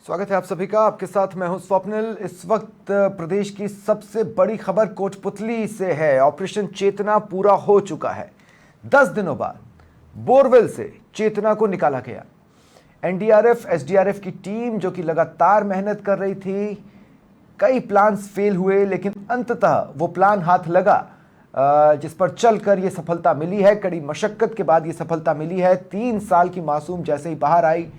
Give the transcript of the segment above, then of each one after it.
स्वागत है आप सभी का। आपके साथ मैं हूं स्वप्निल। इस वक्त प्रदेश की सबसे बड़ी खबर कोटपुतली से है। ऑपरेशन चेतना पूरा हो चुका है। 10 दिनों बाद बोरवेल से चेतना को निकाला गया। एनडीआरएफ एसडीआरएफ की टीम जो कि लगातार मेहनत कर रही थी, कई प्लान्स फेल हुए, लेकिन अंततः वो प्लान हाथ लगा जिस पर चलकर ये सफलता मिली है। कड़ी मशक्कत के बाद ये सफलता मिली है। 3 साल की मासूम जैसे ही बाहर आई,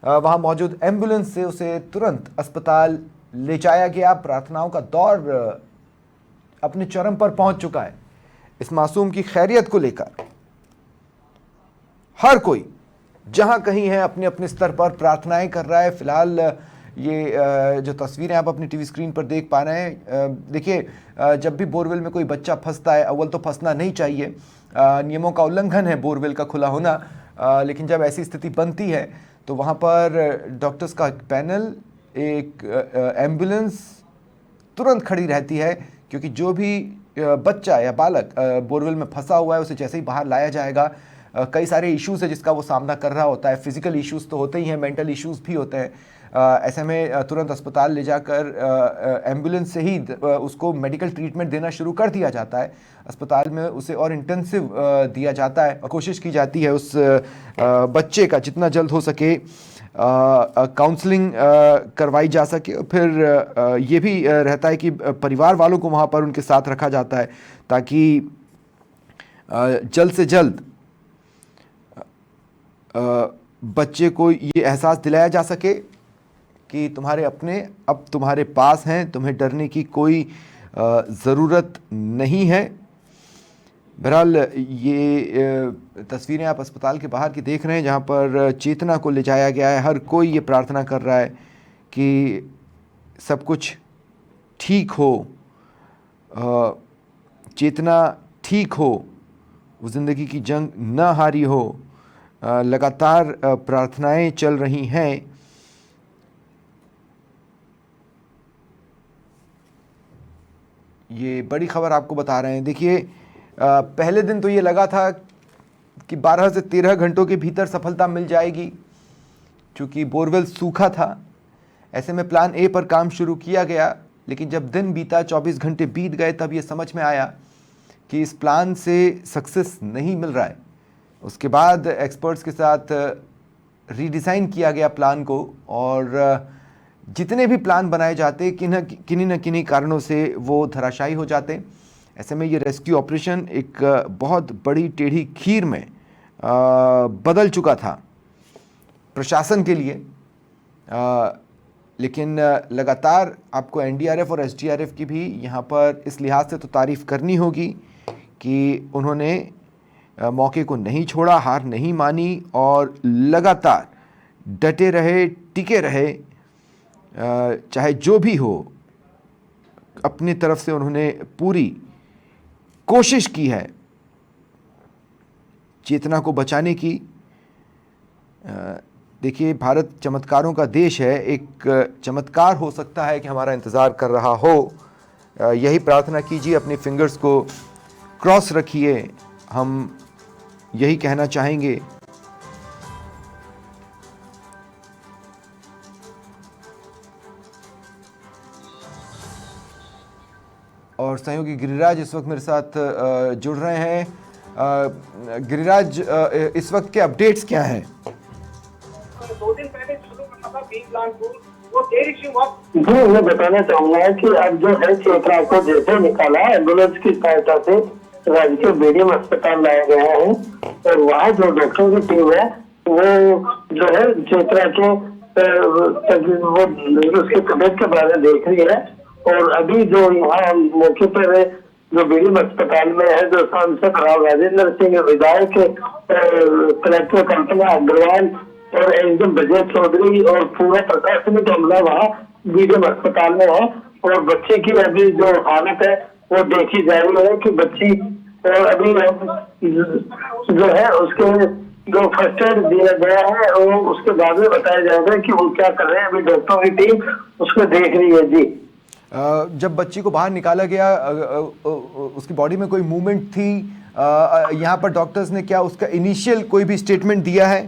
वहां मौजूद एम्बुलेंस से उसे तुरंत अस्पताल ले जाया गया। प्रार्थनाओं का दौर अपने चरम पर पहुंच चुका है। इस मासूम की खैरियत को लेकर हर कोई जहां कहीं है अपने अपने स्तर पर प्रार्थनाएं कर रहा है। फिलहाल ये जो तस्वीरें आप अपनी टीवी स्क्रीन पर देख पा रहे हैं, देखिए, जब भी बोरवेल में कोई बच्चा फंसता है, अव्वल तो फंसना नहीं चाहिए, नियमों का उल्लंघन है बोरवेल का खुला होना, लेकिन जब ऐसी स्थिति बनती है तो वहाँ पर डॉक्टर्स का पैनल, एक एम्बुलेंस तुरंत खड़ी रहती है, क्योंकि जो भी बच्चा या बालक बोरवेल में फंसा हुआ है उसे जैसे ही बाहर लाया जाएगा, कई सारे इश्यूज है जिसका वो सामना कर रहा होता है। फिजिकल इश्यूज तो होते ही हैं, मेंटल इश्यूज भी होते हैं। ऐसे में तुरंत अस्पताल ले जाकर एम्बुलेंस से ही उसको मेडिकल ट्रीटमेंट देना शुरू कर दिया जाता है। अस्पताल में उसे और इंटेंसिव दिया जाता है और कोशिश की जाती है उस बच्चे का जितना जल्द हो सके काउंसलिंग करवाई जा सके। और फिर ये भी रहता है कि परिवार वालों को वहाँ पर उनके साथ रखा जाता है ताकि जल्द से जल्द बच्चे को ये एहसास दिलाया जा सके कि तुम्हारे अपने अब तुम्हारे पास हैं, तुम्हें डरने की कोई ज़रूरत नहीं है। बहरहाल ये तस्वीरें आप अस्पताल के बाहर की देख रहे हैं, जहाँ पर चेतना को ले जाया गया है। हर कोई ये प्रार्थना कर रहा है कि सब कुछ ठीक हो, चेतना ठीक हो, वो ज़िंदगी की जंग न हारी हो। लगातार प्रार्थनाएं चल रही हैं। ये बड़ी खबर आपको बता रहे हैं। देखिए, पहले दिन तो ये लगा था कि 12 से 13 घंटों के भीतर सफलता मिल जाएगी, क्योंकि बोरवेल सूखा था। ऐसे में प्लान ए पर काम शुरू किया गया, लेकिन जब दिन बीता, 24 घंटे बीत गए, तब ये समझ में आया कि इस प्लान से सक्सेस नहीं मिल रहा है। उसके बाद एक्सपर्ट्स के साथ रीडिज़ाइन किया गया प्लान को, और जितने भी प्लान बनाए जाते किन्हीं न किन्हीं कारणों से वो धराशायी हो जाते। ऐसे में ये रेस्क्यू ऑपरेशन एक बहुत बड़ी टेढ़ी खीर में बदल चुका था प्रशासन के लिए। लेकिन लगातार आपको एनडीआरएफ और एसडीआरएफ की भी यहाँ पर इस लिहाज से तो तारीफ़ करनी होगी कि उन्होंने मौके को नहीं छोड़ा, हार नहीं मानी और लगातार डटे रहे, टिके रहे। चाहे जो भी हो, अपनी तरफ से उन्होंने पूरी कोशिश की है चेतना को बचाने की। देखिए, भारत चमत्कारों का देश है। एक चमत्कार हो सकता है कि हमारा इंतज़ार कर रहा हो। यही प्रार्थना कीजिए, अपने फिंगर्स को क्रॉस रखिए। हम यही कहना चाहेंगे। और सहयोगी गिरिराज इस वक्त मेरे साथ जुड़ रहे हैं। गिरिराज, इस वक्त के अपडेट्स क्या हैं? 2 दिन पहले शुरू हुआ था बी प्लान वो देरी से हुआ। जी, मैं बताना चाहूंगा कि अब जो है चेतना को जैसे निकाला एम्बुलेंस की सहायता से राज्य के बीडीएम अस्पताल लाया गया है, और वहाँ जो डॉक्टरों की टीम है वो जो है चेतना के वो उसकी तबियत के बारे में देख रही है। और अभी जो यहाँ मौके पर जो बीडीएम अस्पताल में है, जो सांसद राव राजेंद्र सिंह, विधायक कलेक्टर कल्पना अग्रवाल और एसडीएम विजय चौधरी और पूरा प्रशासनिक अमला वहाँ बीडीएम अस्पताल में है। और बच्चे की अभी जो हालत है वो देखी जा रही है कि बच्ची, और अभी जो है उसके जो फर्स्ट एड दिया गया है और उसके बाद में बताया जाएगा कि वो क्या कर रहे हैं। अभी डॉक्टरों की टीम उसको देख रही है। जी, जब बच्ची को बाहर निकाला गया, उसकी बॉडी में कोई मूवमेंट थी? यहाँ पर डॉक्टर्स ने क्या उसका इनिशियल कोई भी स्टेटमेंट दिया है?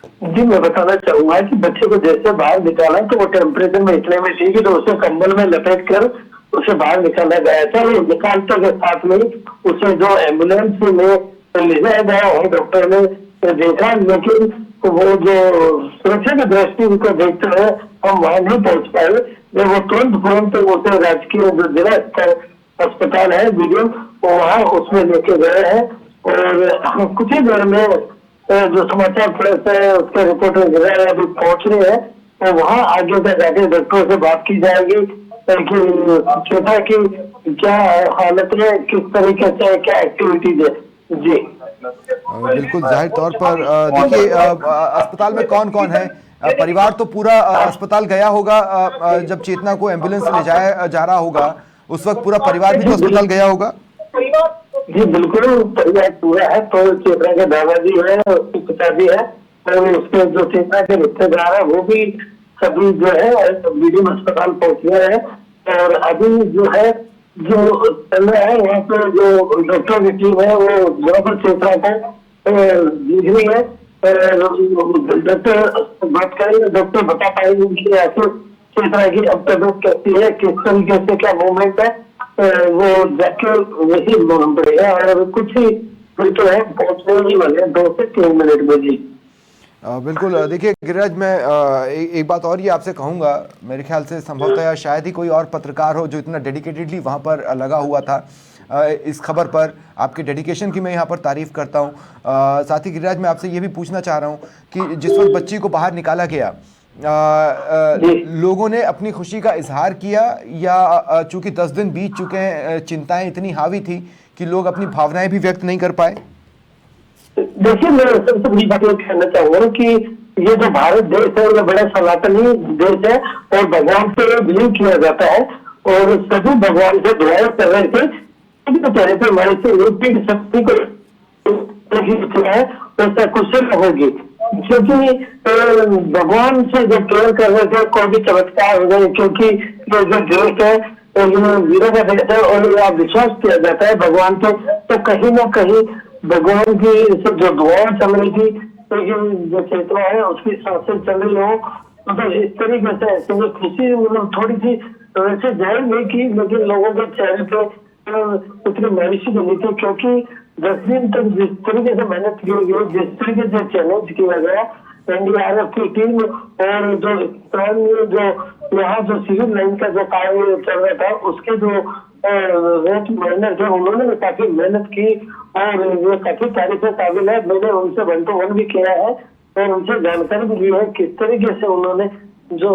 जी, मैं बताना चाहूंगा कि बच्चे को जैसे बाहर निकाला तो वो टेम्परेचर में इतने में थी कि तो उसे कंबल में लपेट कर उसे बाहर निकाला गया था। वो निकालते के साथ में उसे जो एम्बुलेंस में ले जाया गया और डॉक्टर ने देखा, लेकिन वो जो सुरक्षा की दृष्टि को देखते हुए हम वहां नहीं पहुंच पाए। जब वो तुरंत उसे राजकीय जो जिला अस्पताल है वीडियो, वो वहाँ उसमें लेके गए हैं और कुछ ही देर में जो समाचार प्रेस है उसके रिपोर्टर वगैरह अभी पहुंच रहे हैं, तो वहाँ आगे तक जाके डॉक्टरों से बात की जाएगी कि चेता की क्या हालत है, किस तरीके से क्या एक्टिविटीज है। जी बिल्कुल जाहिर तौर पर देखिए अस्पताल में कौन कौन है? परिवार तो पूरा अस्पताल गया होगा। जब चेतना को एम्बुलेंस से ले जाया जा रहा होगा उस वक्त पूरा परिवार भी तो अस्पताल गया होगा। जी बिल्कुल, परिवार पूरा है। तो चेतना के दादाजी है, उसके पिताजी है और उसके जो चेतना के रिश्तेदार है वो भी सभी जो है बीडीएम अस्पताल पहुंच गए हैं। और अभी जो है जो चल रहा है वहाँ पे जो डॉक्टर की टीम है वो वहाँ पर चेतना को देख रही है। डॉक्टर बात करेंगे, डॉक्टर बता पाएंगे कि ऐसे चेतना की अब तबियत कैसी है, किस तरीके से क्या मूवमेंट है, वो जाके वही मालूम पड़ेगा। और कुछ ही मिनट है, पहुंचने ही वाले 2 से 3 मिनट में। जी बिल्कुल देखिए गिरिराज, मैं एक बात और ये आपसे कहूँगा। मेरे ख्याल से संभवतः या शायद ही कोई और पत्रकार हो जो इतना डेडिकेटेडली वहाँ पर लगा हुआ था इस खबर पर। आपके डेडिकेशन की मैं यहाँ पर तारीफ़ करता हूँ। साथ ही गिरिराज, मैं आपसे ये भी पूछना चाह रहा हूँ कि जिस वक्त बच्ची को बाहर निकाला गया लोगों ने अपनी खुशी का इजहार किया या चूंकि 10 दिन बीत चुके हैं चिंताएं इतनी हावी थी कि लोग अपनी भावनाएं भी व्यक्त नहीं कर पाए? देखिए, मैं सबसे बड़ी बात ये कहना चाहूंगा कि ये जो भारत देश है ये बड़ा सनातनी देश है और भगवान से बिलीव किया जाता है और सभी भगवान से दुआएं कर रहे थे। चेहरे पर हमारे से एक भी शक्ति को है उससे कुछ होगी, क्योंकि भगवान से जब प्रेयर कर रहे थे कोई भी चमत्कार हो गए, क्योंकि ये जो देश है वीरों का देश है और आप विश्वास किया जाता है भगवान पे। तो कहीं ना कहीं भगवान की जो दुआएं चल रही थी, लेकिन जो चेतना है उसकी सांसें चल रही हो, मतलब इस तरीके से ऐसे में खुशी मतलब थोड़ी सी वैसे जाहिर नहीं की, लेकिन लोगों के चेहरे पे उतनी मायूसी बनी थी, क्योंकि 10 दिन तक जिस तरीके से मेहनत की गई, जिस तरीके से चैलेंज किया गया एनडीआरएफ की टीम और जो यहाँ जो सिविल लाइन का जो कार्य चल रहा था उसके जो रेट माइनर थे उन्होंने भी काफी मेहनत की और ये काफी तारीफ काबिल है। मैंने उनसे 1 to 1 भी किया है और उनसे जानकारी भी ली है किस तरीके से उन्होंने जो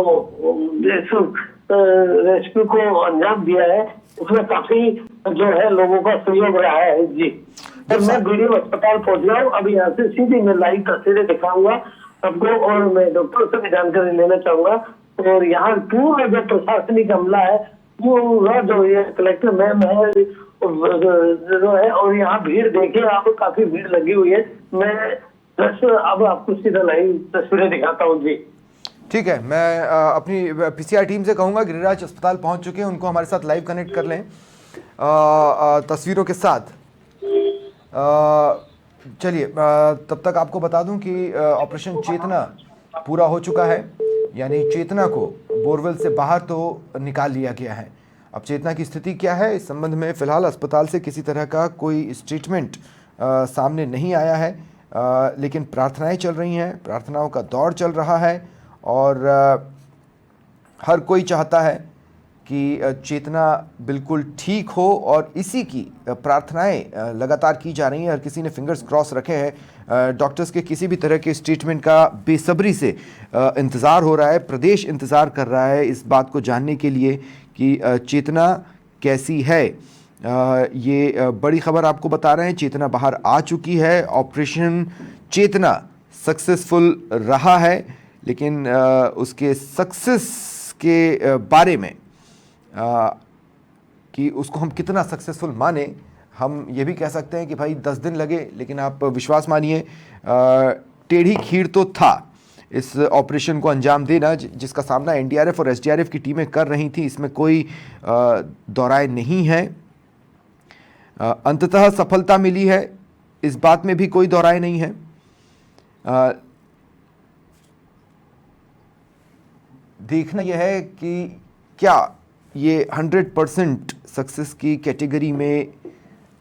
रेस्क्यू को अंजाम दिया है, उसमें काफी जो है लोगों का सहयोग रहा है। जी और मैं बीडीएम अस्पताल पहुंच गया हूँ, अभी यहाँ से सीधी मैं लाइव तस्वीरें दिखाऊंगा सबको और मैं डॉक्टर से भी जानकारी लेना चाहूंगा। और यहाँ पूरा जो प्रशासनिक अमला है पूरा जो ये कलेक्टर मैम है जो है, और यहाँ भीड़ देखिए आप, काफी भीड़ लगी हुई है। मैं बस अब आपको सीधा लाइव तस्वीरें दिखाता हूँ। जी ठीक है, मैं अपनी पीसीआर टीम से कहूँगा गिरिराज अस्पताल पहुँच चुके हैं, उनको हमारे साथ लाइव कनेक्ट कर लें तस्वीरों के साथ। चलिए तब तक आपको बता दूं कि ऑपरेशन चेतना पूरा हो चुका है, यानी चेतना को बोरवेल से बाहर तो निकाल लिया गया है। अब चेतना की स्थिति क्या है इस संबंध में फ़िलहाल अस्पताल से किसी तरह का कोई स्टेटमेंट सामने नहीं आया है, लेकिन प्रार्थनाएं चल रही हैं, प्रार्थनाओं का दौर चल रहा है और हर कोई चाहता है कि चेतना बिल्कुल ठीक हो और इसी की प्रार्थनाएं लगातार की जा रही हैं। हर किसी ने फिंगर्स क्रॉस रखे हैं। डॉक्टर्स के किसी भी तरह के स्टेटमेंट का बेसब्री से इंतज़ार हो रहा है, प्रदेश इंतज़ार कर रहा है इस बात को जानने के लिए कि चेतना कैसी है। ये बड़ी खबर आपको बता रहे हैं, चेतना बाहर आ चुकी है। ऑपरेशन चेतना सक्सेसफुल रहा है, लेकिन उसके सक्सेस के बारे में कि उसको हम कितना सक्सेसफुल माने, हम ये भी कह सकते हैं कि भाई 10 दिन लगे, लेकिन आप विश्वास मानिए टेढ़ी खीर तो था इस ऑपरेशन को अंजाम देना, जिसका सामना एनडीआरएफ और एसडीआरएफ की टीमें कर रही थी। इसमें कोई दौराय नहीं है। अंततः सफलता मिली है, इस बात में भी कोई दौराय नहीं है। देखना यह है कि क्या ये 100% सक्सेस की कैटेगरी में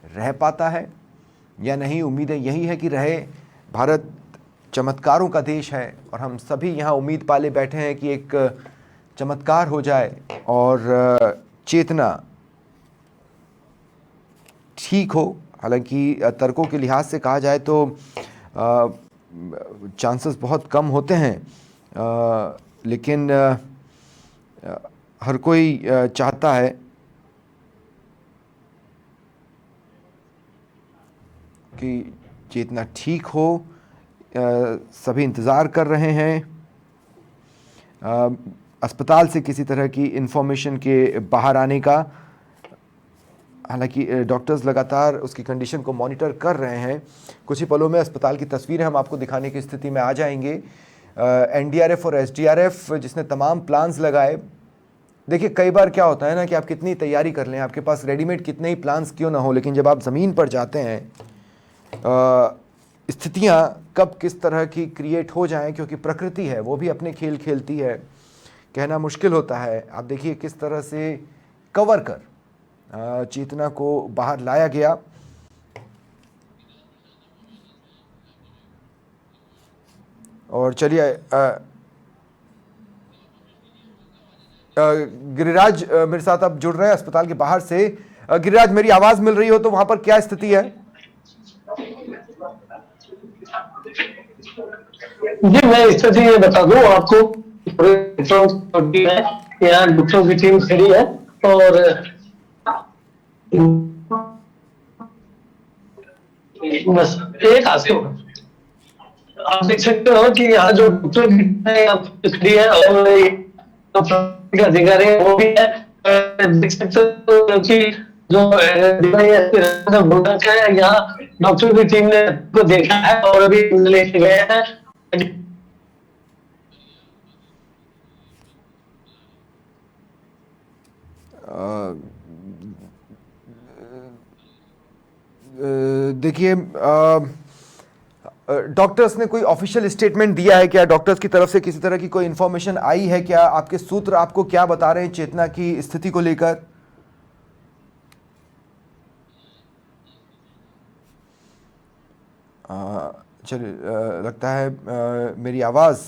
रह पाता है या नहीं। उम्मीदें यही है कि रहे। भारत चमत्कारों का देश है और हम सभी यहाँ उम्मीद पाले बैठे हैं कि एक चमत्कार हो जाए और चेतना ठीक हो। हालांकि तर्कों के लिहाज से कहा जाए तो चांसेस बहुत कम होते हैं, लेकिन हर कोई चाहता है कि चेतना ठीक हो। सभी इंतज़ार कर रहे हैं अस्पताल से किसी तरह की इन्फॉर्मेशन के बाहर आने का। हालांकि डॉक्टर्स लगातार उसकी कंडीशन को मॉनिटर कर रहे हैं। कुछ ही पलों में अस्पताल की तस्वीरें हम आपको दिखाने की स्थिति में आ जाएंगे। एनडीआरएफ और एसडीआरएफ जिसने तमाम प्लान्स लगाए। देखिए, कई बार क्या होता है ना कि आप कितनी तैयारी कर लें, आपके पास रेडीमेड कितने ही प्लान्स क्यों ना हो, लेकिन जब आप ज़मीन पर जाते हैं स्थितियाँ कब किस तरह की क्रिएट हो जाएं, क्योंकि प्रकृति है वो भी अपने खेल खेलती है, कहना मुश्किल होता है। आप देखिए किस तरह से कवर कर चेतना को बाहर लाया गया। और चलिए गिरिराज मेरे साथ अब जुड़ रहे हैं अस्पताल के बाहर से। गिरिराज, मेरी आवाज मिल रही हो तो वहां पर क्या स्थिति है? जी, मैं स्थिति ये बता दूं आपको। यहाँ डॉक्टरों की टीम खड़ी है और बस एक हासिल आप देख सकते हो कि यहाँ जो डॉक्टर की टीम है यहाँ खड़ी है और अधिकारी है वो भी है। देख सकते हो कि जो है यहाँ डॉक्टर की टीम ने को देखा है और अभी लेके गए हैं। देखिए, डॉक्टर्स ने कोई ऑफिशियल स्टेटमेंट दिया है क्या? डॉक्टर्स की तरफ से किसी तरह की कोई इंफॉर्मेशन आई है क्या? आपके सूत्र आपको क्या बता रहे हैं चेतना की स्थिति को लेकर? चलिए, लगता है मेरी आवाज़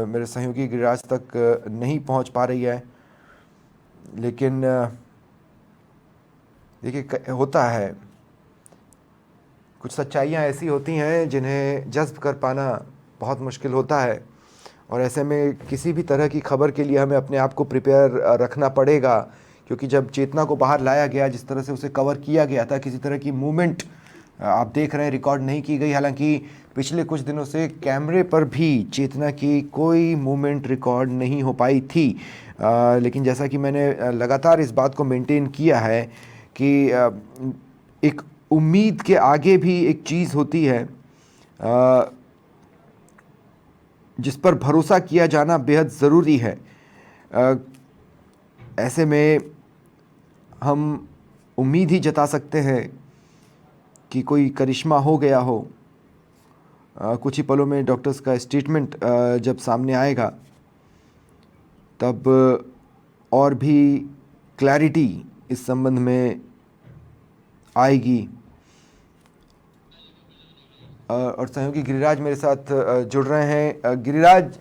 मेरे सहयोगी गिरिराज तक नहीं पहुंच पा रही है, लेकिन देखिए होता है, कुछ सच्चाइयाँ ऐसी होती हैं जिन्हें जज़्ब कर पाना बहुत मुश्किल होता है। और ऐसे में किसी भी तरह की खबर के लिए हमें अपने आप को प्रिपेयर रखना पड़ेगा, क्योंकि जब चेतना को बाहर लाया गया, जिस तरह से उसे कवर किया गया था, किसी तरह की मूवमेंट आप देख रहे हैं रिकॉर्ड नहीं की गई। हालांकि पिछले कुछ दिनों से कैमरे पर भी चेतना की कोई मूवमेंट रिकॉर्ड नहीं हो पाई थी, लेकिन जैसा कि मैंने लगातार इस बात को मेंटेन किया है कि एक उम्मीद के आगे भी एक चीज़ होती है जिस पर भरोसा किया जाना बेहद ज़रूरी है। ऐसे में हम उम्मीद ही जता सकते हैं कि कोई करिश्मा हो गया हो। कुछ ही पलों में डॉक्टर्स का स्टेटमेंट जब सामने आएगा तब और भी क्लैरिटी इस संबंध में आएगी। और सहयोगी गिरिराज मेरे साथ जुड़ रहे हैं। गिरिराज,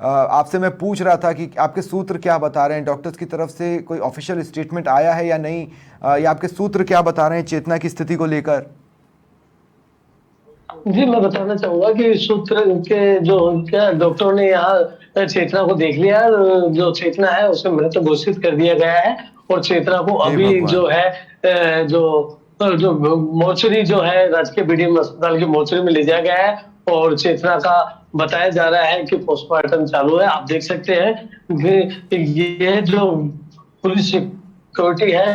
आपसे मैं पूछ रहा था कि आपके सूत्र क्या बता रहे हैं? डॉक्टर्स की तरफ से कोई ऑफिशियल स्टेटमेंट आया है या नहीं, या आपके सूत्र क्या बता रहे हैं चेतना की स्थिति को लेकर? जी, मैं बताना चाहूंगा कि सूत्र के जो क्या डॉक्टरों ने यहाँ चेतना को देख लिया, जो चेतना है उसे मृत घोषित कर दिया गया है और चेतना को अभी जो है जो मोर्चरी जो है राजकीय बीडीएम अस्पताल की मोर्चरी में ले जाया गया है और चेतना का बताया जा रहा है कि पोस्टमार्टम चालू है। आप देख सकते हैं ये जो पुलिस सिक्योरिटी है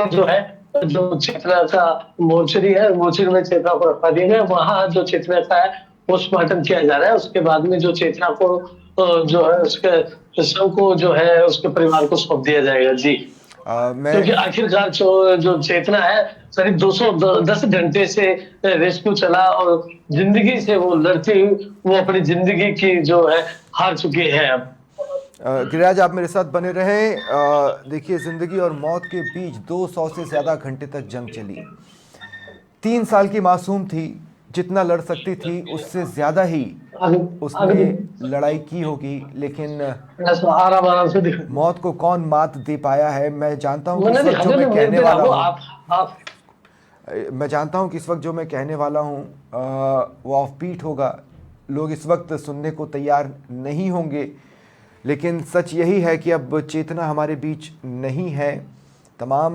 जो है जो चेतना का मोर्चरी है, मोर्चरी में चेतना को रखा दिया गया। वहाँ जो चेतना का है पोस्टमार्टम किया जा रहा है। उसके बाद में जो चेतना को जो है उसके शव को जो है उसके परिवार को सौंप दिया जाएगा। जी मैं क्योंकि आखिरकार जो चेतना है करीब 210 घंटे से रेस्क्यू चला और जिंदगी से वो लड़ती हुई वो अपनी जिंदगी की जो है हार चुकी है अब। गिरिराज, आप मेरे साथ बने रहें। देखिए, जिंदगी और मौत के बीच 200 से ज्यादा घंटे तक जंग चली। 3 साल की मासूम थी, जितना लड़ सकती थी उससे ज्यादा ही आगे उसने आगे लड़ाई की होगी, लेकिन आराम आराम से दिख। मौत को कौन मात दे पाया है। मैं जानता हूं कि मैंने इस वक्त दिखा जो दे मैं ना मेरे कहने पे वाला राघो हूं आप। मैं जानता हूं कि इस वक्त जो मैं कहने वाला हूं वो ऑफ बीट होगा, लोग इस वक्त सुनने को तैयार नहीं होंगे, लेकिन सच यही है कि अब चेतना हमारे बीच नहीं है। तमाम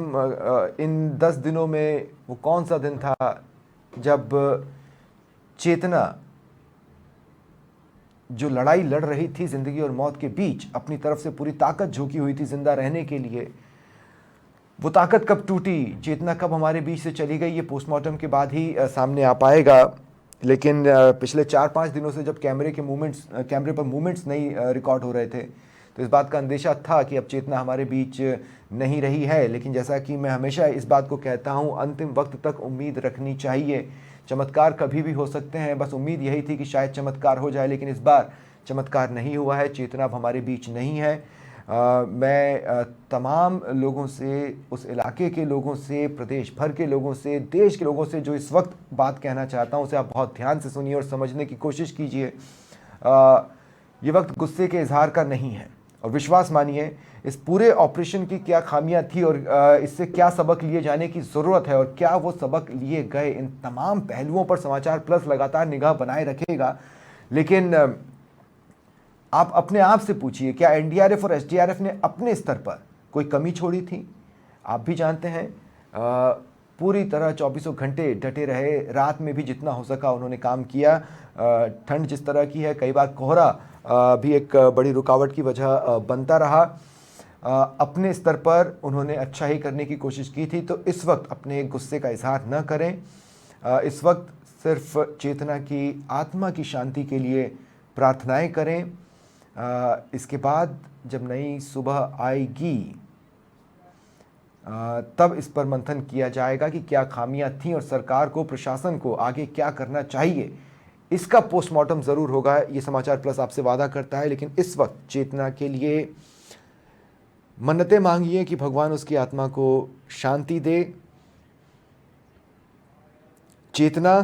इन 10 दिनों में वो कौन सा दिन था जब चेतना, जो लड़ाई लड़ रही थी ज़िंदगी और मौत के बीच, अपनी तरफ से पूरी ताकत झोंकी हुई थी ज़िंदा रहने के लिए, वो ताकत कब टूटी, चेतना कब हमारे बीच से चली गई, ये पोस्टमार्टम के बाद ही सामने आ पाएगा। लेकिन पिछले 4-5 दिनों से जब कैमरे पर मूवमेंट्स नहीं रिकॉर्ड हो रहे थे, तो इस बात का अंदेशा था कि अब चेतना हमारे बीच नहीं रही है। लेकिन जैसा कि मैं हमेशा इस बात को कहता हूँ, अंतिम वक्त तक उम्मीद रखनी चाहिए। चमत्कार कभी भी हो सकते हैं, बस उम्मीद यही थी कि शायद चमत्कार हो जाए, लेकिन इस बार चमत्कार नहीं हुआ है। चेतना अब हमारे बीच नहीं है। मैं तमाम लोगों से, उस इलाके के लोगों से, प्रदेश भर के लोगों से, देश के लोगों से जो इस वक्त बात कहना चाहता हूं, उसे आप बहुत ध्यान से सुनिए और समझने की कोशिश कीजिए। ये वक्त गुस्से के इजहार का नहीं है, और विश्वास मानिए, इस पूरे ऑपरेशन की क्या खामियां थी और इससे क्या सबक लिए जाने की ज़रूरत है और क्या वो सबक लिए गए, इन तमाम पहलुओं पर समाचार प्लस लगातार निगाह बनाए रखेगा। लेकिन आप अपने आप से पूछिए, क्या एनडीआरएफ और एसडीआरएफ ने अपने स्तर पर कोई कमी छोड़ी थी? आप भी जानते हैं, पूरी तरह 24 घंटे डटे रहे, रात में भी जितना हो सका उन्होंने काम किया। ठंड जिस तरह की है, कई बार कोहरा भी एक बड़ी रुकावट की वजह बनता रहा। अपने स्तर पर उन्होंने अच्छा ही करने की कोशिश की थी। तो इस वक्त अपने गुस्से का इजहार न करें। इस वक्त सिर्फ चेतना की आत्मा की शांति के लिए प्रार्थनाएं करें। इसके बाद जब नई सुबह आएगी, तब इस पर मंथन किया जाएगा कि क्या खामियां थीं और सरकार को, प्रशासन को आगे क्या करना चाहिए। इसका पोस्टमार्टम ज़रूर होगा, ये समाचार प्लस आपसे वादा करता है। लेकिन इस वक्त चेतना के लिए मन्नतें मांगिए कि भगवान उसकी आत्मा को शांति दे। चेतना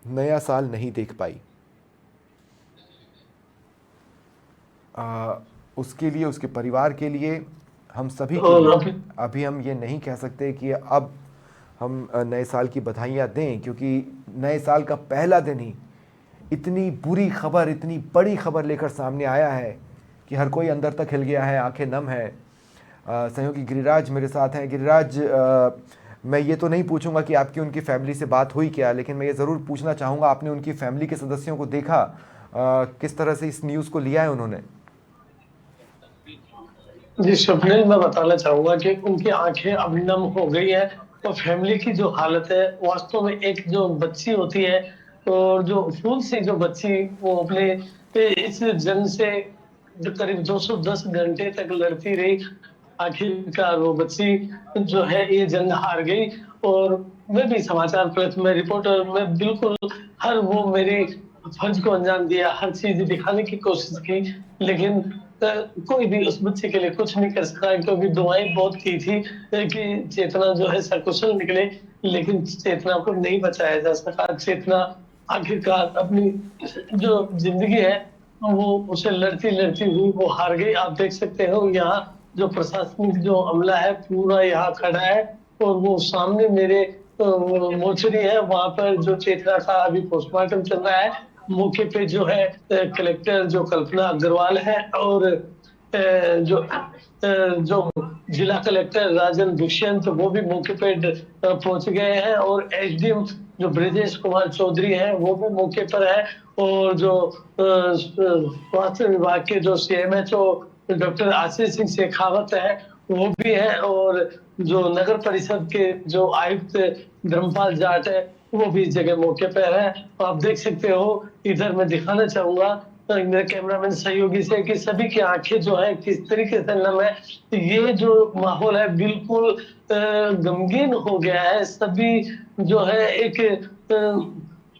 नया साल नहीं देख पाई, उसके लिए, उसके परिवार के लिए, हम सभी के लिए अभी हम ये नहीं कह सकते कि अब हम नए साल की बधाइयाँ दें, क्योंकि नए साल का पहला दिन ही इतनी बुरी खबर, इतनी बड़ी खबर लेकर सामने आया है कि हर कोई अंदर तक हिल गया है, आंखें नम है। सहयोगी गिरिराज मेरे साथ हैं। गिरिराज, मैं ये तो नहीं पूछूंगा कि आपकी उनकी फैमिली से बात हुई क्या, लेकिन मैं ये ज़रूर पूछना चाहूँगा, आपने उनकी फैमिली के सदस्यों को देखा, किस तरह से इस न्यूज़ को लिया है उन्होंने? जी स्वप्निल, मैं बताना चाहूंगा कि उनकी आंखें अब नम हो गई हैं। तो फैमिली की जो हालत है, वास्तव में एक जो बच्ची होती है और जो फूल से जो बच्ची वो अपने इस जंग से जो करीब 210 घंटे तक लड़ती रही, आखिरकार वो बच्ची जो है ये जंग हार गई। और मैं भी समाचार पत्र में रिपोर्टर में बिल्कुल हर वो मेरी फर्ज को अंजाम दिया, हर चीज दिखाने की कोशिश की, लेकिन कोई भी उस बच्चे के लिए कुछ नहीं कर सका, क्योंकि दुआएं बहुत की थी कि चेतना जो है सकुशल निकले, लेकिन चेतना को नहीं बचाया जा सका। चेतना आखिरकार अपनी जो जिंदगी है वो उसे लड़ती लड़ती हुई वो हार गई। आप देख सकते हो यहाँ जो प्रशासनिक जो अमला है पूरा यहाँ खड़ा है, और वो सामने मेरे मोचरी है, वहां पर जो चेतना का अभी पोस्टमार्टम चल रहा है। मौके पे जो है कलेक्टर जो कल्पना अग्रवाल है, और जो जिला कलेक्टर राजन दुष्यंत वो भी मौके पे पहुंच गए हैं, और एसडीएम जो ब्रजेश कुमार चौधरी हैं वो भी मौके पर है, और जो स्वास्थ्य विभाग के जो सीएमएचओ डॉक्टर आशीष सिंह शेखावत है वो भी है, और जो नगर परिषद के जो आयुक्त धर्मपाल जाट है वो भी इस जगह मौके पर है। तो आप देख सकते हो, इधर मैं दिखाना चाहूंगा मेरे कैमरामैन सहयोगी से कि सभी की आंखें जो है किस तरीके से नम है। तो ये जो माहौल है बिल्कुल गमगीन हो गया है। सभी जो है एक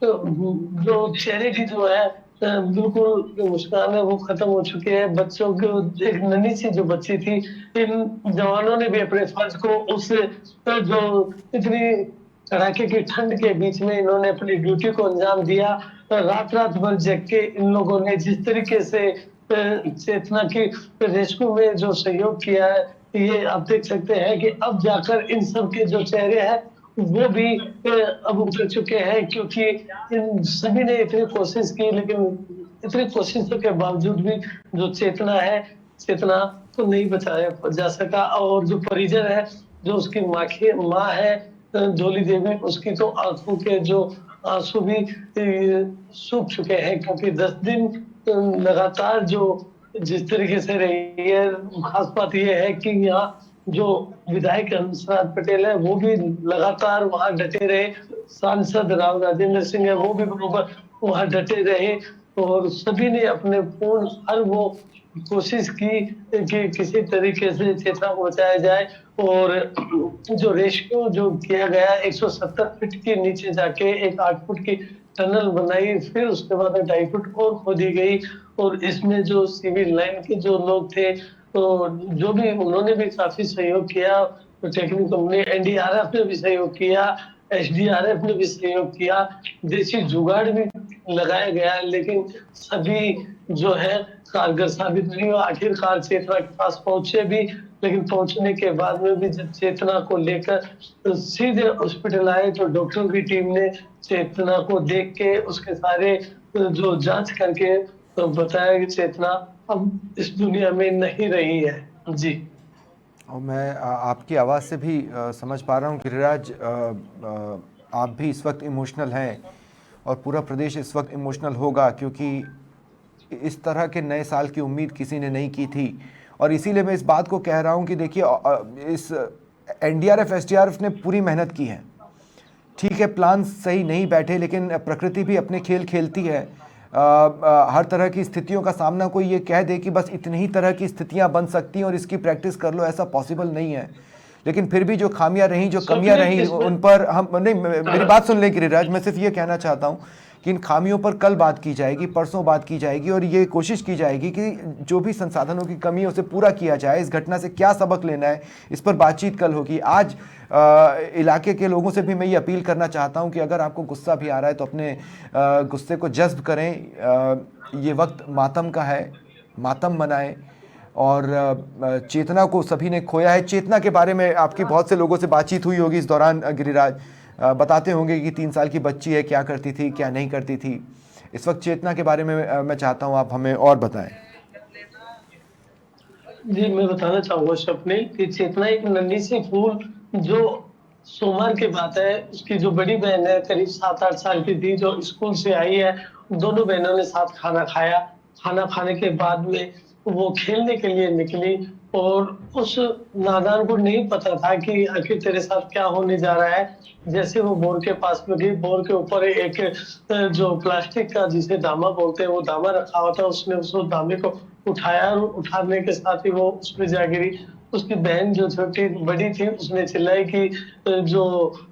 जो चेहरे की जो है बिल्कुल मुस्कान है वो खत्म हो चुकी है। बच्चों को एक नन्ही सी जो बच्ची थी, इन जवानों ने भी अपने फर्ज को उस जो इतनी कड़ाके की ठंड के बीच में इन्होंने अपनी ड्यूटी को अंजाम दिया। रात रात भर जग के इन लोगों ने जिस तरीके से चेतना की रेस्क्यू में जो सहयोग किया है, ये आप देख सकते हैं कि अब जाकर इन सब के जो चेहरे हैं वो भी अब उतर चुके हैं, क्योंकि इन सभी ने इतनी कोशिश की, लेकिन इतनी कोशिशों के बावजूद भी जो चेतना है, चेतना को नहीं बचाया जा सका। और जो परिजन है, जो उसकी माँ है जोली देवी, उसकी तो आंखों के जो आंसू भी सूख चुके हैं, क्योंकि 10 दिन लगातार जो जिस तरीके से रही है। खास बात यह है कि यहाँ जो विधायक हंसराज पटेल है वो भी लगातार वहां डटे रहे। सांसद राव राजेंद्र सिंह है वो भी बरोबर वहां डटे रहे। और सभी ने अपने पूर्ण हर वो कोशिश की कि किसी तरीके से चेतना को बचाया जाए। और जो रेस्क्यू जो किया गया 170 फीट के नीचे जाके एक 8 फुट की टनल बनाई, फिर उसके बाद 2.5 फुट और खोदी गई। और इसमें जो सिविल लाइन के जो लोग थे, तो जो भी उन्होंने भी काफी सहयोग किया। तो टेक्निकल कंपनी एनडीआरएफ ने भी सहयोग किया, एसडीआरएफ ने भी सहयोग किया, देसी जुगाड़ भी लगाया गया, लेकिन सभी जो है कारगर साबित नहीं हुआ। आखिरकार चेतना के पास पहुंचे भी, लेकिन पहुंचने के बाद में भी जब चेतना को लेकर सीधे हॉस्पिटल आए तो डॉक्टरों की टीम ने चेतना को देख के उसके सारे जो जांच करके तो बताया कि चेतना अब इस दुनिया में नहीं रही है। जी। और मैं आपकी आवाज़ से भी समझ पा रहा हूँ गिरिराज, आप भी इस वक्त इमोशनल हैं और पूरा प्रदेश इस वक्त इमोशनल होगा, क्योंकि इस तरह के नए साल की उम्मीद किसी ने नहीं की थी। और इसीलिए मैं इस बात को कह रहा हूँ कि देखिए, इस एनडीआरएफ एसडीआरएफ ने पूरी मेहनत की है। ठीक है, प्लान सही नहीं बैठे, लेकिन प्रकृति भी अपने खेल खेलती है। हर तरह की स्थितियों का सामना, कोई ये कह दे कि बस इतनी ही तरह की स्थितियां बन सकती हैं और इसकी प्रैक्टिस कर लो, ऐसा पॉसिबल नहीं है। लेकिन फिर भी जो खामियां रहीं, जो कमियां स्वप्निल रहीं, इसमें उन पर हम नहीं, मेरी बात सुन लें गिरिराज, मैं सिर्फ ये कहना चाहता हूँ कि इन खामियों पर कल बात की जाएगी, परसों बात की जाएगी, और ये कोशिश की जाएगी कि जो भी संसाधनों की कमी है उसे पूरा किया जाए। इस घटना से क्या सबक लेना है, इस पर बातचीत कल होगी। आज इलाके के लोगों से भी मैं ये अपील करना चाहता हूँ कि अगर आपको गुस्सा भी आ रहा है तो अपने गुस्से को जज्ब करें। ये वक्त मातम का है, मातम मनाएं। और चेतना को सभी ने खोया है। चेतना के बारे में आपकी बहुत से लोगों से बातचीत हुई होगी इस दौरान गिरिराज, बताते होंगे कि 3 साल की बच्ची है, क्या करती थी क्या नहीं करती थी। इस वक्त चेतना के बारे में मैं चाहता हूँ आप हमें और बताएं। जी, मैं बताना चाहूंगा स्वप्निल कि चेतना एक नन्ही सी फूल जो सोमवार की बात है, उसकी जो बड़ी बहन है करीब 7-8 साल की थी, जो स्कूल से आई है। दोनों बहनों ने साथ खाना खाया। खाना खाने के बाद में वो खेलने के लिए निकली, और उस नादान को नहीं पता था कि आखिर तेरे साथ क्या होने जा रहा है। जैसे वो बोर के पास में गई, बोर के ऊपर एक जो प्लास्टिक का जिसे दामा बोलते हैं वो दामा रखा हुआ था, उसने उस दामे को उठाया और उठाने के साथ ही वो उसमें जा गिरी। उसकी बहन जो छोटी बड़ी थी उसने चिल्लाई कि जो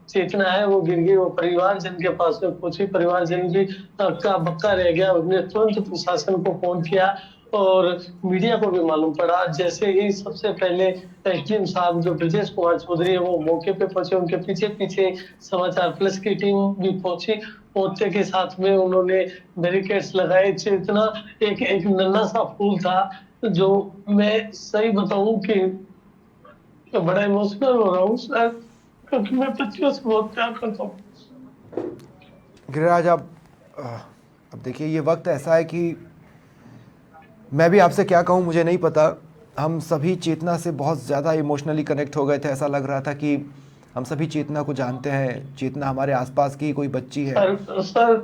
चेतना है वो गिर गई। वो परिवारजन के पास में पहुंची, परिवारजन भी हक्का बक्का रह गया। उसने तुरंत प्रशासन को फोन किया और मीडिया को भी मालूम पड़ा। जैसे ही सबसे पहले एसडीएम साहब जो ब्रजेश कुमार चौधरी है वो मौके पे पहुंचे, उनके पीछे पीछे समाचार प्लस की टीम भी पहुंची। पहुंचने के साथ में उन्होंने बैरिकेड्स लगाए। चेतना एक एक नन्हा सा फूल था, जो मैं सही बताऊं कि मैं बड़ा इमोशनल हो रहा हूँ सर, क्योंकि मैं बच्चियों से बहुत प्यार करता हूँ। गिरिराज, अब देखिए, ये वक्त ऐसा है कि मैं भी आपसे क्या कहूँ मुझे नहीं पता। हम सभी चेतना से बहुत ज़्यादा इमोशनली कनेक्ट हो गए थे। ऐसा लग रहा था कि हम सभी चेतना को जानते हैं, चेतना हमारे आसपास की कोई बच्ची है। सर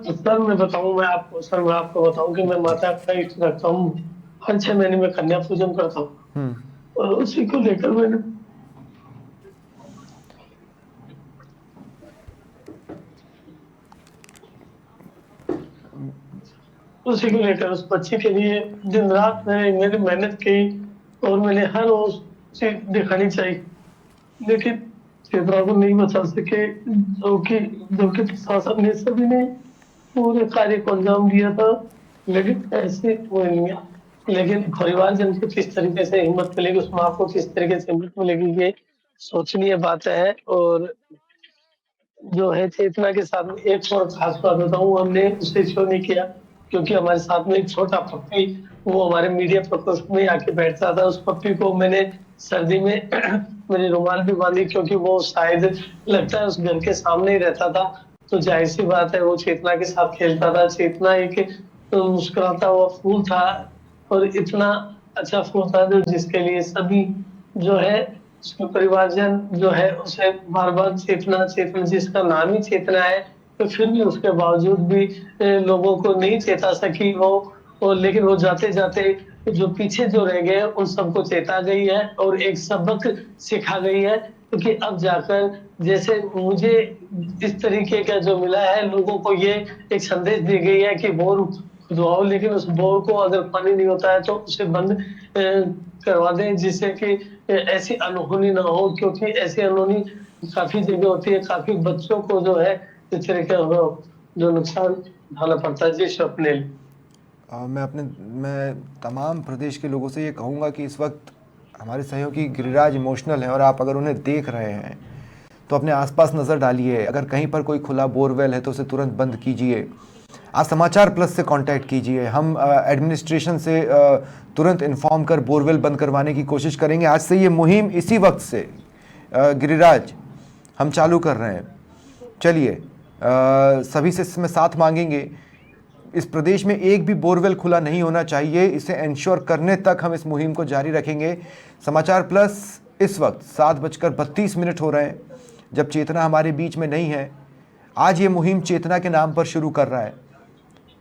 मैं आपको बताऊं कि मैं जी। माता का इष्ट रखता हूँ। हर 6 महीने में कन्या पूजन करता हूँ, और उसी को लेकर मैंने उसी को लेकर उस बच्ची के लिए दिन रात मैंने मेरी मेहनत की और मैंने हर वो चीज दिखानी चाहिए, लेकिन चेतना को नहीं बचा सके, जो कि प्रशासन ने सभी ने पूरे कार्य को अंजाम दिया था, लेकिन ऐसे वो नहीं है। लेकिन परिवारजन को किस तरीके से हिम्मत मिलेगी, उस माँ को किस तरीके से हिम्मत मिलेगी, ये सोचनीय बात है। और जो है चेतना के साथ में एक और खास बात बताऊं, हमने उसे शो नहीं किया क्योंकि हमारे साथ में एक छोटा पप्पी, वो हमारे मीडिया प्रकोष्ठ में आके बैठता था। उस पप्पी को मैंने सर्दी में मेरी रुमाल भी बांधी, क्योंकि वो शायद लगता है उस घर के सामने ही रहता था। तो जाहिर सी बात है वो चेतना के साथ खेलता था। चेतना एक मुस्कुराता हुआ फूल था, और इतना अच्छा फूल था जो जिसके लिए सभी जो है उसके परिवारजन जो है उसे बार बार चेतना चेतना, जिसका नाम ही चेतना है, तो फिर भी उसके बावजूद भी लोगों को नहीं चेता सकी वो। और लेकिन वो जाते जाते जो पीछे जो रह गए उन सबको चेता गई है और एक सबक सिखा गई है, क्योंकि अब जाकर जैसे मुझे इस तरीके का जो मिला है, लोगों को ये एक संदेश दी गई है कि बोर खुदवाओ, लेकिन उस बोर को अगर पानी नहीं होता है तो उसे बंद करवा दें, जिससे कि ऐसी अनहोनी ना हो, क्योंकि ऐसी अनहोनी काफी जगह होती है, काफी बच्चों को जो है इस तरह का जो नुकसान उठाना पड़ता है। जी स्वप्निल। मैं तमाम प्रदेश के लोगों से ये कहूँगा कि इस वक्त हमारे सहयोगी गिरिराज इमोशनल हैं, और आप अगर उन्हें देख रहे हैं तो अपने आसपास नज़र डालिए। अगर कहीं पर कोई खुला बोरवेल है तो उसे तुरंत बंद कीजिए। आज समाचार प्लस से कांटेक्ट कीजिए। हम एडमिनिस्ट्रेशन से तुरंत इन्फॉर्म कर बोरवेल बंद करवाने की कोशिश करेंगे। आज से ये मुहिम इसी वक्त से गिरिराज हम चालू कर रहे हैं। चलिए सभी से इसमें साथ मांगेंगे। इस प्रदेश में एक भी बोरवेल खुला नहीं होना चाहिए, इसे इंश्योर करने तक हम इस मुहिम को जारी रखेंगे। समाचार प्लस इस वक्त 7:32 हो रहे हैं, जब चेतना हमारे बीच में नहीं है। आज ये मुहिम चेतना के नाम पर शुरू कर रहा है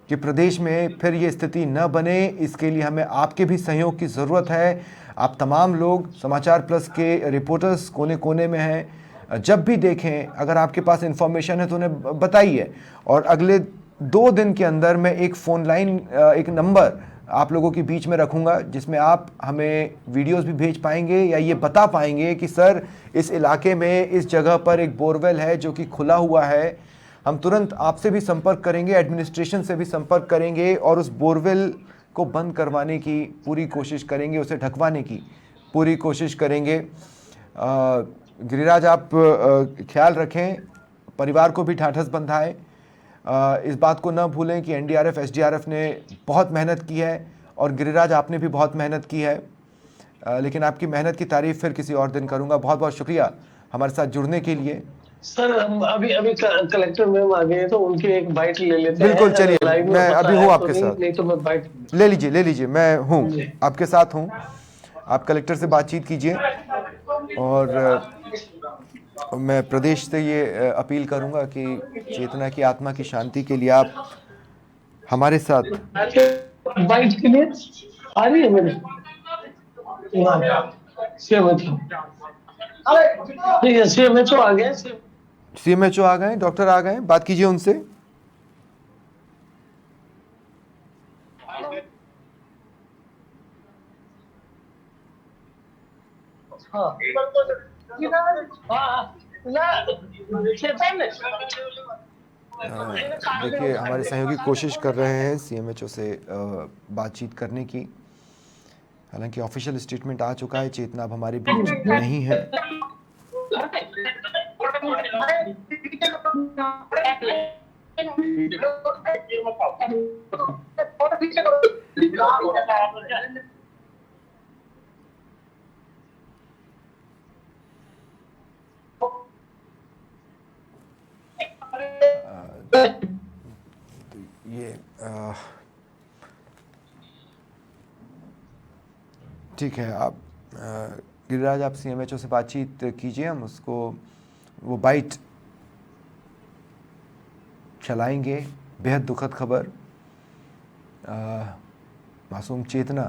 कि प्रदेश में फिर ये स्थिति न बने। इसके लिए हमें आपके भी सहयोग की ज़रूरत है। आप तमाम लोग समाचार प्लस के रिपोर्टर्स कोने कोने में हैं, जब भी देखें अगर आपके पास इन्फॉर्मेशन है तो उन्हें बताइए। और अगले 2 दिन के अंदर मैं एक फ़ोन लाइन, एक नंबर आप लोगों के बीच में रखूंगा, जिसमें आप हमें वीडियोस भी भेज पाएंगे या ये बता पाएंगे कि सर इस इलाके में इस जगह पर एक बोरवेल है जो कि खुला हुआ है। हम तुरंत आपसे भी संपर्क करेंगे, एडमिनिस्ट्रेशन से भी संपर्क करेंगे और उस बोरवेल को बंद करवाने की पूरी कोशिश करेंगे, उसे ढकवाने की पूरी कोशिश करेंगे। गिरिराज आप ख्याल रखें, परिवार को भी ढाढ़स बंधाएं। इस बात को न भूलें कि एनडीआरएफ एसडीआरएफ ने बहुत मेहनत की है और गिरिराज आपने भी बहुत मेहनत की है, लेकिन आपकी मेहनत की तारीफ फिर किसी और दिन करूंगा। बहुत बहुत शुक्रिया हमारे साथ जुड़ने के लिए। सर हम अभी अभी कलेक्टर मैम आ गए हैं, तो उनकी एक बाइट ले लेते हैं। बिल्कुल, चलिए, लाइव में मैं होता अभी है हूँ तो आपके साथ। नहीं तो मैं बाइट ले लीजिए, मैं हूँ जी। आपके साथ हूँ। आप कलेक्टर से बातचीत कीजिए और मैं प्रदेश से ये अपील करूंगा कि चेतना की आत्मा की शांति के लिए आप हमारे साथ। बाइट के लिए आ रही है मेरे सीएमएचओ, नहीं है सीएमएचओ आ गए। सीएमएचओ आ गए, डॉक्टर आ गए, बात कीजिए उनसे। हाँ देखिए हमारे सहयोगी कोशिश कर रहे हैं सीएमएचओ से बातचीत करने की। हालांकि ऑफिशियल स्टेटमेंट आ चुका है, चेतना अब हमारे बीच नहीं है। ये ठीक है, आप गिरिराज आप सीएमएचओ से बातचीत कीजिए, हम उसको वो बाइट चलाएंगे। बेहद दुखद खबर, मासूम चेतना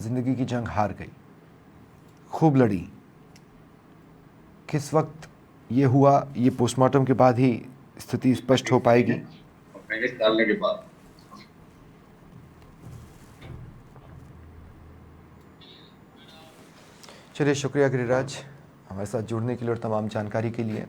ज़िंदगी की जंग हार गई, खूब लड़ी। किस वक्त ये हुआ, ये पोस्टमार्टम के बाद ही स्थिति स्पष्ट हो पाएगी। डालने के बाद चलिए, शुक्रिया गिरिराज हमारे साथ जुड़ने के लिए और तमाम जानकारी के लिए।